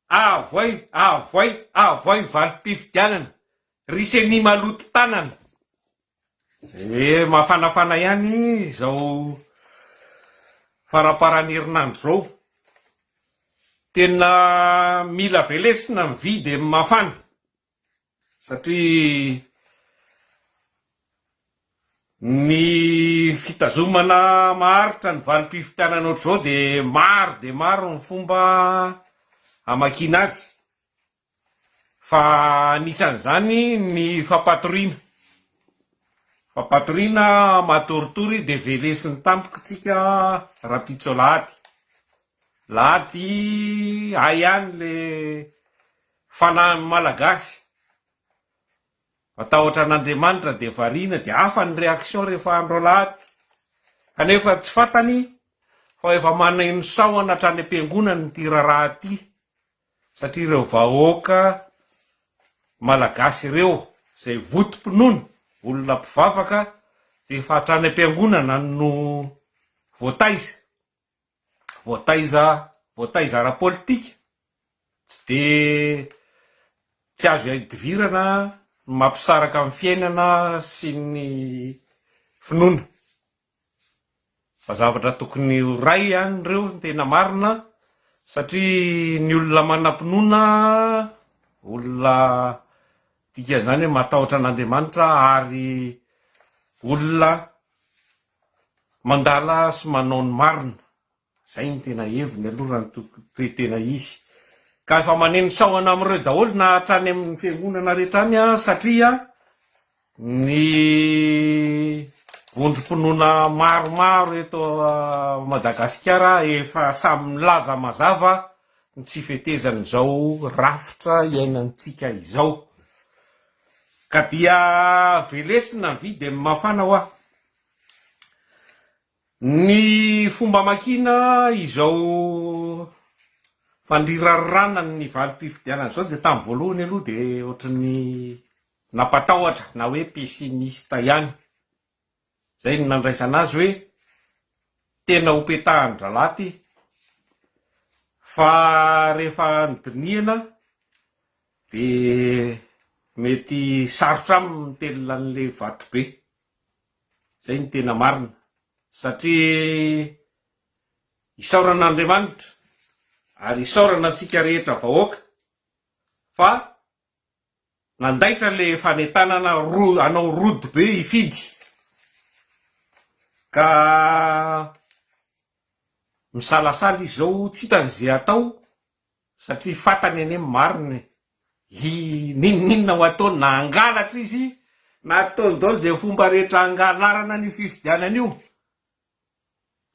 avoay valim-pifidianana, riseny maloto tanana. Mafanafana ihany zao faraparan'ny herinandro zao. Tena mila velesina mividy amin'ny mafana. Satria ny fitazomana maharitra ny valim-pifidianana ohatr'izao de maro ny fomba hamakina azy. Fa anisan'izany ny fampatoriana. Fampatoriana matoritory de velesiny tampoka tsika rapitso lahady. Lahady ihany le fanahy malagasy. Matahotra an'Andriamanitra de variana de hafa ny reaction rehefa andro lahady. Kanefa tsy fantany fa efa maneno saoana hatrany am-piangonana ity raharaha ty. Satria ireo vahoaka malagasy ireo zay votom-pinoana, olona mpivavaka, de efa hatrany am-piangonana no voataiza ara-politika. Tsy azo hidivirana mampisaraka amin'ny fiainana sy ny finoana. Fa zavatra tokony ray ihany reo tena marina, satria ny olona manam-pinoana, olona tika zany hoe matahotra an'Andriamanitra ary olona mandala sy manao ny marina. Zay ny tena heviny aloha ny toe-tena izy. Ka efa maneno saoana amin'ireo daholo na hatrany amin'ny fiangonana rehetrany satria ny vondrom-pinoana maromaro eto Madagasikara efa samy milaza mazava ny tsy fetezan'izao rafitra iainantsika izao. Ka dia velesina mividy amin'ny mafana hoa. Ny fomba makina izao fandrirarana ny valim-pifidianana zao de tamin'ny voalohany aloha de ohatran'ny napatahotra na hoe pessimista ihany. Zay ny nandraisana azy hoe tena hopetahan-dralahy ty. Fa rehefa nidinihana de mety sarotra aminy mitelona an'le vato be. Zay ny tena marina. Satria isaoran'Andriamanitra ary isaorana antsika rehetra vahoaka fa nandaitra le fanentanana anao rody be ifidy. Ka misalasala izy zao tsy hitany zay atao satria fantany ane mariny. Ninona ho ataony na angalatra izy na ataony daholo zay fomba rehetra angalarana ny fifidianana io.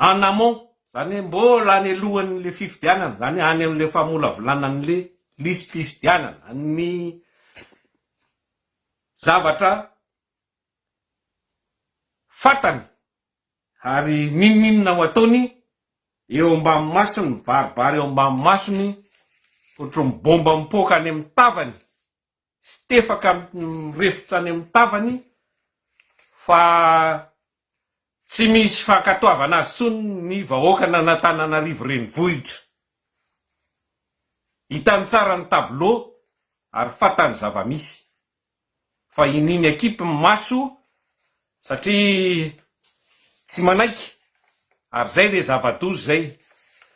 En amont, zany hoe mbola any alohan'le fifidianana, zany any amin'le famolavolanan'le lisam-pifidianana, ny zavatra fantany ary ninona ho ataony eo ambany masony, baribary eo ambany masony, ohatry ny bomba mipoaka any amin'ny tavany, sy tefaka mirefotra any amin'ny tavany, fa tsy misy fankatoavana azy tsony ny vahoaka n'Antananarivo renivohitra. Hitany tsara ny tableau ary fantany zava-misy. Fa ininy ekipy maso satria tsy manaiky. Ary zay le zava-doza zay.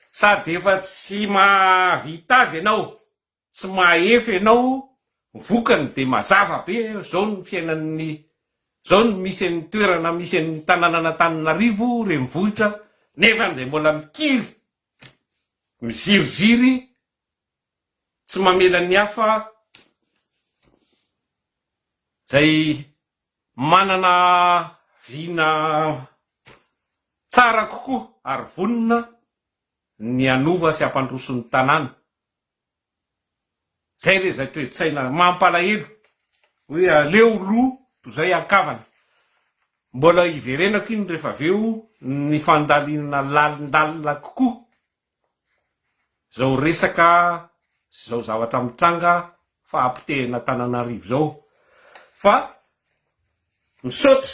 Sady efa tsy mahavita azy ianao, tsy mahefy ianao, vokany de mazava be zao ny fiainan'ny zao ny misy ny toerana misy ny tanànan'Antananarivo renivohitra nefa de mbola mikiry, miziriziry, tsy mamela ny hafa, zay manana vina tsara kokoa ary vonona ny anova sy ampandroso ny tanàna. Zay le zay toe-tsaina mampalahelo hoe aleo roa zay ankavana. Mbola iverenako iny rehefa aveo ny fandalina lalindalina kokoa. Zao resaka zao zavatra mitranga fa ampitehina Antananarivo zao. Fa misaotra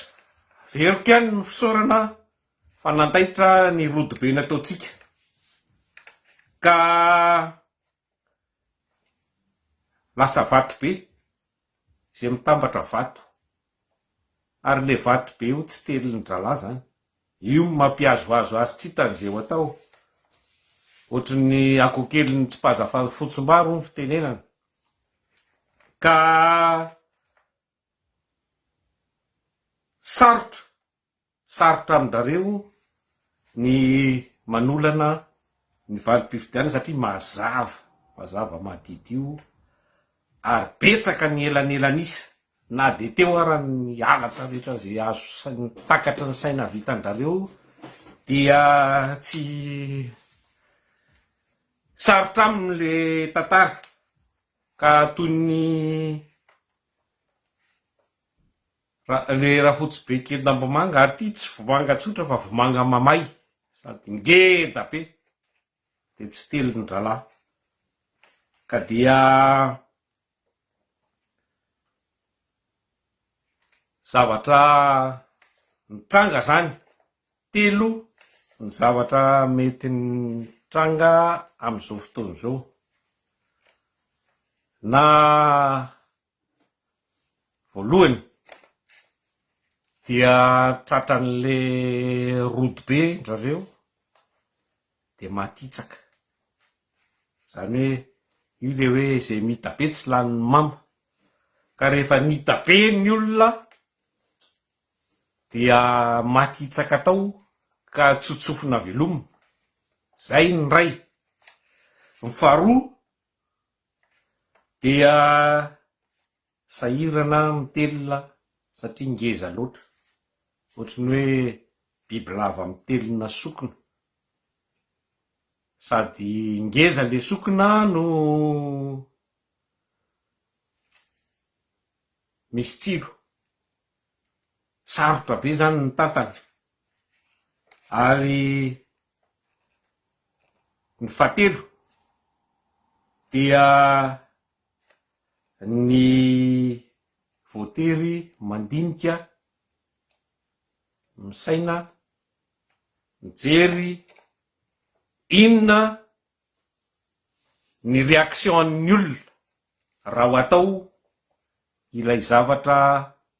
veriko ihany ny fisaorana fa nandaitra ny rodobe nataotsika. Ka lasa vato be izay mitambatra vato, ary le vato be io tsy teliny drala zany, io mampiazoazo azy tsy hitan'izay ho atao, ohatry ny akokeliny tsy paza fotsim-baro ny fitenenana. Ka sarotra amin'ndrareo ny manolana ny valim-pifidiana satria mazava madity io, ary betsaka ny elanelanisa, na de teo ara ny alatra rehetra zay azo takatra ny saina vitan-drareo dia tsy sarotra aminy le tantara. Ka toy ny le rafotsy be kely Ndambamanga, ary ty tsy vomanga tsotra fa vomanga mamay sady ngeda be, de tsy teliny drala. Ka dia zavatra nitranga zany, telo ny zavatra mety nitranga am'izao fotoana zao. Na voalohany dia tratran'le rody be ndrareo de matitsaka, zany hoe io le hoe zay mita be tsy lany mamba, ka rehefa nita be ny olona dia matitsaka tao ka tsotsofona velomina. Zay ny ray. Ny faharoa dia sahirana mitelona satria ngeza loatra, ohatrany hoe biby lava mitelona sokina, sady ngeza le sokina no misy tsilo, sarotra be zany ny tantana. Ary ny fahatelo dia ny voatery mandinika misaina mijery inona ny réaction-n'ny olona raha ho atao ilay zavatra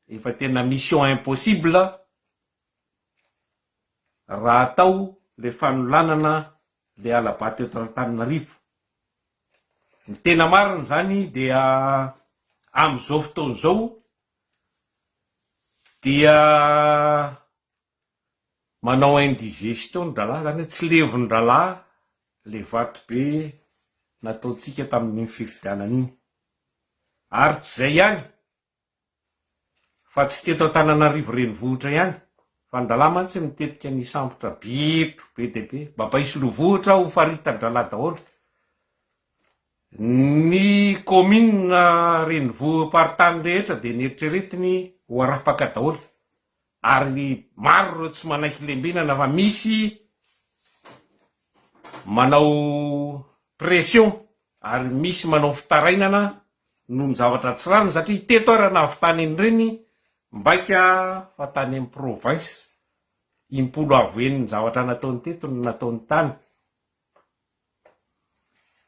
efa tena mission impossible, raha atao le fanolanana le alabato eto Antananarivo. Ny tena marina zany dia am'izao fotoana zao dia manao indigestion ndrala, zany tsy levon-drala le vato be nataotsika tamin'ny fifidianana iny. Ary tsy zay ihany, fa tsy teto Antananarivo renivohitra ihany, fa ndrala mantsy mitetika ny sambotra bitro be de be, Babaisolovohitra ho faritan-drala daholo. Ny commune renivohim-paritany rehetra de nieritreretiny ho arapaka daholo, ary maro reo tsy manaiky lembenana fa misy manao pression ary misy manao fitarainana noho ny zavatra tsy rariny, satria teto ara nahavitany an'ireny mbaika fa tany amin'ny province, impolo avoeny ny zavatra nataony teto no nataony tany.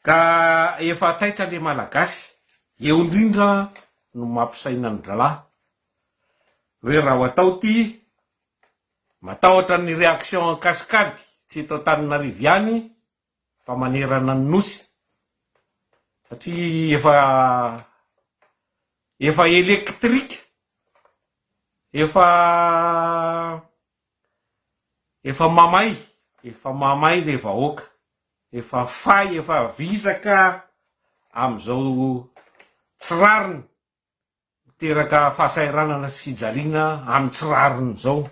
Ka efa taitra le malagasy, eo indrindra no mampisaina ny drala hoe raha ho atao ty matahotra ny réaction en cascade, tsy eto Antananarivo ihany fa manerana ny nosy, satria efa elektrika, efa mamay le vahoaka, efa fay, efa visaka am'izao tsy rariny miteraka fahasairanana sy fijaliana amin'ny tsy rariny zao,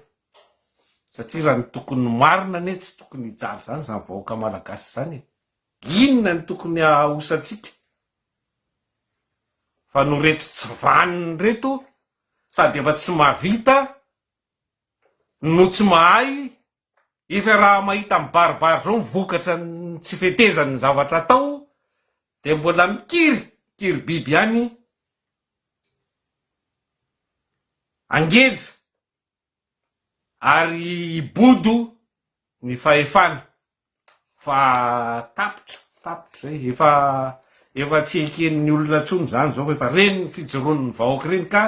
satria raha ny tokony marina ane tsy tokony hijaly zany zany vahoaka malagasy zany. Inona ny tokony ahosantsika fa no reto tsy vaniny reto, sady efa tsy mahavita no tsy mahay, efa raha mahita mibaribary zao mivokatra ny tsy fetezany zavatra atao, de mbola mikiry biby ihany, angeja ary bodo ny fahefana fa tapitra zay, efa tsy eken'ny olona tsony zany zao efa reny fijoroan'ny vahoaka reny ka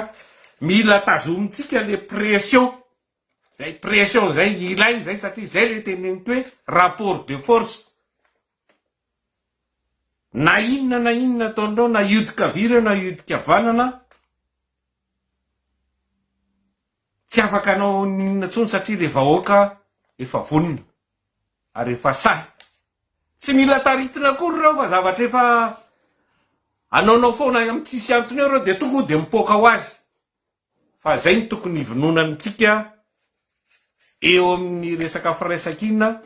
mila tazomitsika le pression zay pression zay ilainy zay satria zay le teneniko hoe rapport de force na inona ataonao na iodika vireo na iodika vanana tsy afaka anao ninona tsony satria le vahoaka efa vonina ary efa sahy tsy mila taritina akory reo fa zavatra efa anaonao foana amin'ny tsisy antony eo reo de tonga de mipoaka ho azy fa zay ny tokony ivononantsika eo amin'ny resaka firaisakina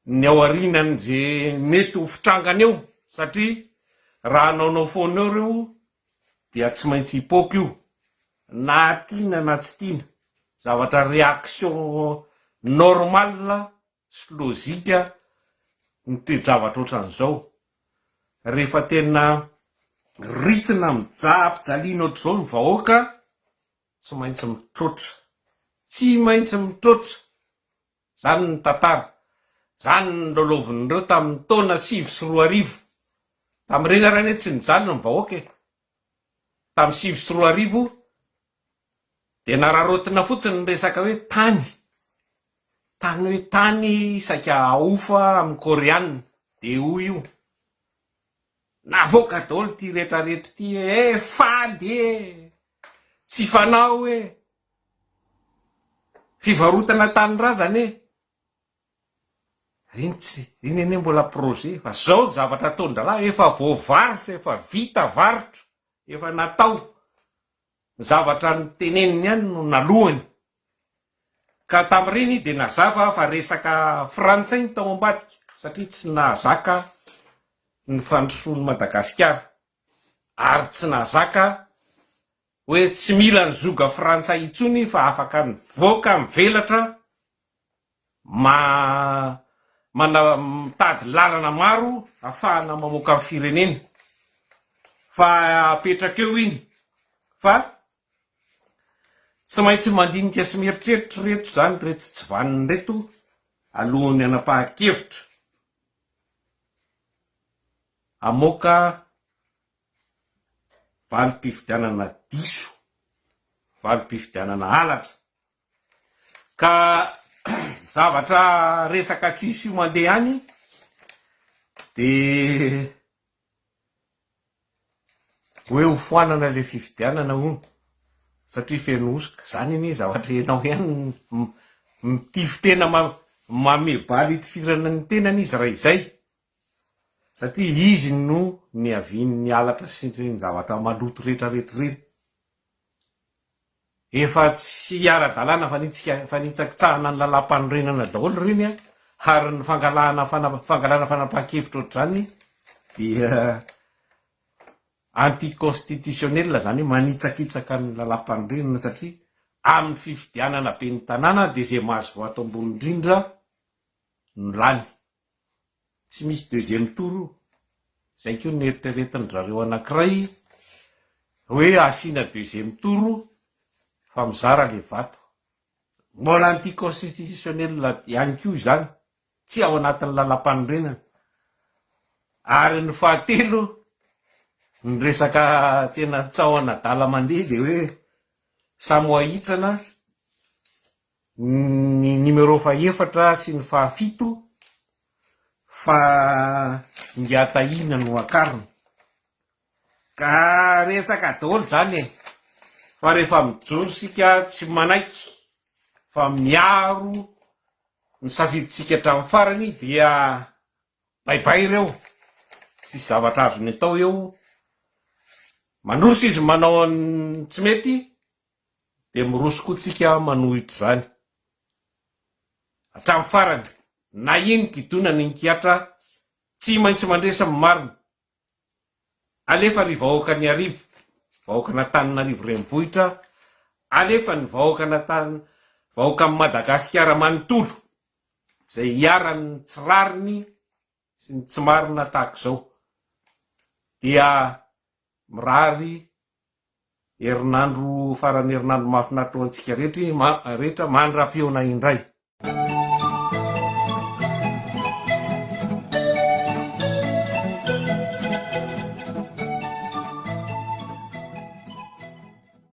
ny ao arinany ze mety ho fitrangana eo satria raha anaonao foana eo reo dia tsy maintsy hipoaka io na tiana na tsy tiana zavatra réaction normale sy lozika ny toejavatra ohatran'izao rehefa tena ritina mijahapijaliana ohatr'izao ny vahoaka tsy maintsy mitrotra tsy maintsy mitrotra zany ny tantara zany ny lolovin'ireo tamin'ny taona 5 tamin'ireny arany tsy nijalina ny vahoaka tamin'ny 5 de nararotina fotsiny ny resaka hoe tany hoe tany saika aofa amin'ny koreanina de ho io navoaka daholo ty rehetrarehetra ty fady tsy fanao fivarotana tany razany iny ene mbola projet fa zao zavatra ataon-dralahy efa voavarotra efa vita varotra efa natao zavatra ny teneniny ihany no nalohany ka tamin'ireny de nazava fa resaka frantsay ny tao ambadika satria tsy nahazaka ny fandrosoan'ny Madagasikara ary tsy nahazaka hoe tsy mila ny zoga frantsay itsony fa afaka ny voaka mivelatra mitady lalana maro ahafahana mamoaka amin'ny firenena fa apetraka eo iny fa tsy maintsy mandinika sy mieritreritra reto zany reto tsy vaniny reto alohan'ny anapahakevitra amoaka valim-pifidianana diso valim-pifidianana halatra ka zavatra resaka tsisy io mandeha any de hoe hofoanana le fifidianana hono satria fenosoka zany iny zavatra enao ihany mitify tena mamebaly itifirana ny tenany izy raha izay satria izy no niaviany halatra sy ny zavatra maloto rehetrarehetra reny efa tsy ara-dalàna fa nitsakitsahana ny lalam-panorenana daholo reny ary ny fangalana fanapahan-kevitra ohatr'izany dia anticonstitutionnel zany hoe manitsakitsaka ny lalam-panorenana satria amin'ny fifidianana be ny tanàna de zay mahazo voato ambony indrindra no lany tsy misy deuxième tour zay koa ny eritreretiny zareo anankiray hoe asiana deuxième tour fa mizara le vato mbola anticonstitutionnel ihany koa zany tsy ao anatin'ny lalam-panorenana ary ny fahatelo ny resaka tena tsahoana dala mandeha de hoe samoahitsana ny numéro faefatra sy ny fahafito fa ngiatahina no akarina ka resaka daholo zany fa rehefa mijoro sika tsy manaiky fa miaro ny safiditsika hatramin'ny farany dia baibay ireo sy zavatra azony atao eo mandroso izy manao tsy mety de miroso koa tsika manohitra zany hatramin'ny farany na iny gidona ny nkiatra tsy maintsy mandresa amin'ny marina alefa ny vahoaka ny arivo vahoaka n'Antananarivo renivohitra alefa ny vahoaka vahoaka amin'ny Madagasikara manontolo zay hiarany tsy rariny sy ny tsy marina tahaka zao dia mirary herinandro farany herinandro mahafinaritra ho antsika rehetra mandra-piona indray